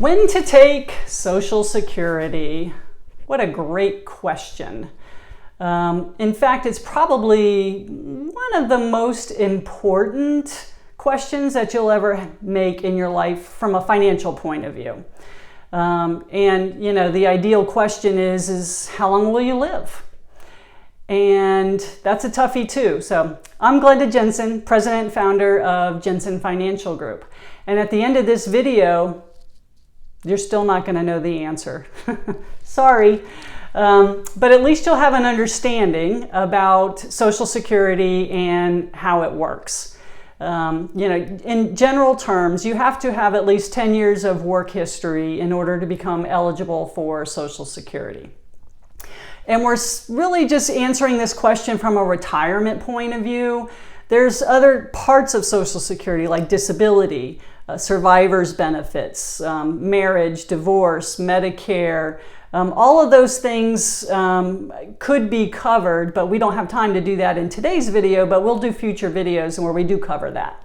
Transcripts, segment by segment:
When to take Social Security? What a great question. In fact, it's probably one of the most important questions that you'll ever make in your life from a financial point of view. And you know, the ideal question is how long will you live? And that's a toughie too. So I'm Glenda Jensen, president and founder of Jensen Financial Group. And at the end of this video, you're still not going to know the answer. Sorry. But at least you'll have an understanding about Social Security and how it works. You know, in general terms, you have to have at least 10 years of work history in order to become eligible for Social Security. And we're really just answering this question from a retirement point of view. There's other parts of Social Security like disability, survivor's benefits, marriage, divorce, Medicare. All of those things could be covered, but we don't have time to do that in today's video, but we'll do future videos where we do cover that.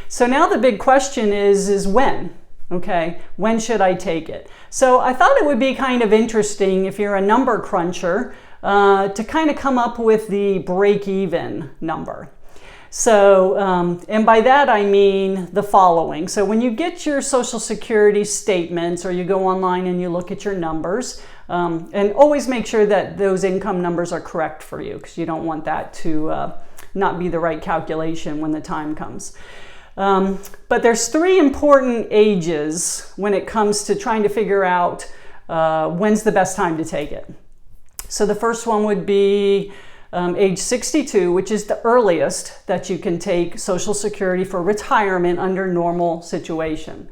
So now the big question is when? Okay, when should I take it? So I thought it would be kind of interesting if you're a number cruncher to kind of come up with the break-even number. So, and by that I mean the following. So when you get your Social Security statements or you go online and you look at your numbers, and always make sure that those income numbers are correct for you because you don't want that to not be the right calculation when the time comes. But there's three important ages when it comes to trying to figure out when's the best time to take it. So the first one would be age 62, which is the earliest that you can take Social Security for retirement under normal situation.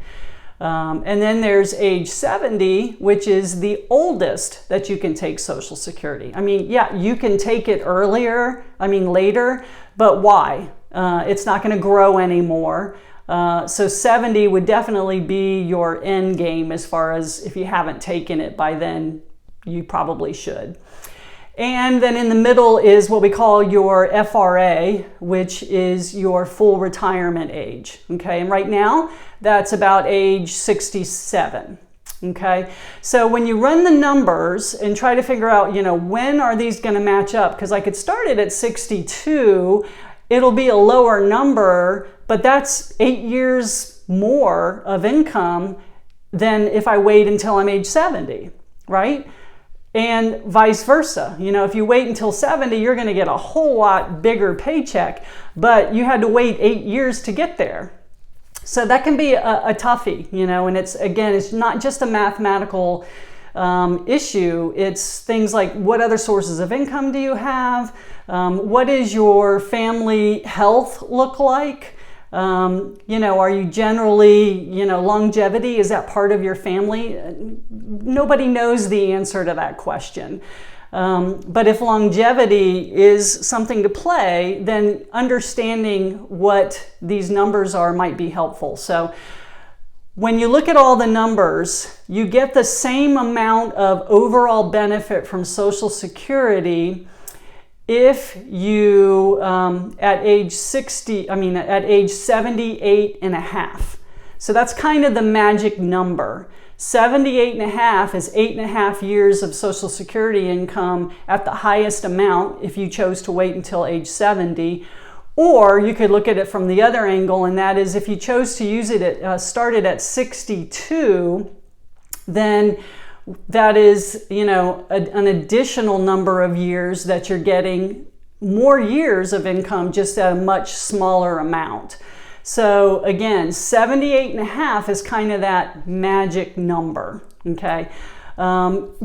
And then there's age 70, which is the oldest that you can take Social Security. I mean, yeah, you can take it later, but why? It's not going to grow anymore. So 70 would definitely be your end game as far as if you haven't taken it by then, you probably should. And then in the middle is what we call your FRA, which is your full retirement age. Okay, and right now that's about age 67. Okay, so when you run the numbers and try to figure out, you know, when are these going to match up? Because I could start it at 62, it'll be a lower number, but that's 8 years more of income than if I wait until I'm age 70, right? And vice versa. You know, if you wait until 70, you're going to get a whole lot bigger paycheck, but you had to wait 8 years to get there. So that can be a toughie, you know, and it's not just a mathematical issue. It's things like what other sources of income do you have? What is your family health look like? You know, are you generally, you know, longevity, is that part of your family? Nobody knows the answer to that question. But if longevity is something to play, then understanding what these numbers are might be helpful. So when you look at all the numbers, you get the same amount of overall benefit from Social Security if you, at age 78 and a half. So that's kind of the magic number. 78 and a half is 8.5 years of Social Security income at the highest amount if you chose to wait until age 70. Or you could look at it from the other angle, and that is if you chose to use it started at 62, then that is, you know, an additional number of years that you're getting more years of income just at a much smaller amount. So again, 78 and a half is kind of that magic number, okay?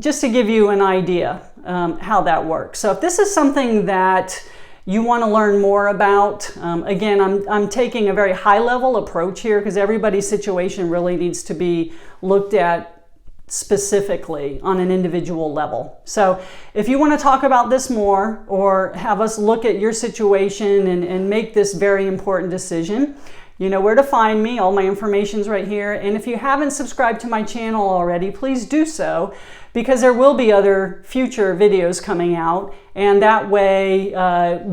Just to give you an idea how that works. So if this is something that you want to learn more about, again, I'm taking a very high-level approach here because everybody's situation really needs to be looked at specifically on an individual level. So if you want to talk about this more or have us look at your situation and make this very important decision, you know where to find me. All my information's right here. And if you haven't subscribed to my channel already, please do so, because there will be other future videos coming out, and that way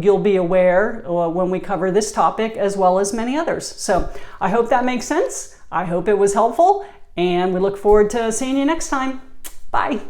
you'll be aware when we cover this topic as well as many others. So I hope that makes sense. I hope it was helpful. And we look forward to seeing you next time. Bye.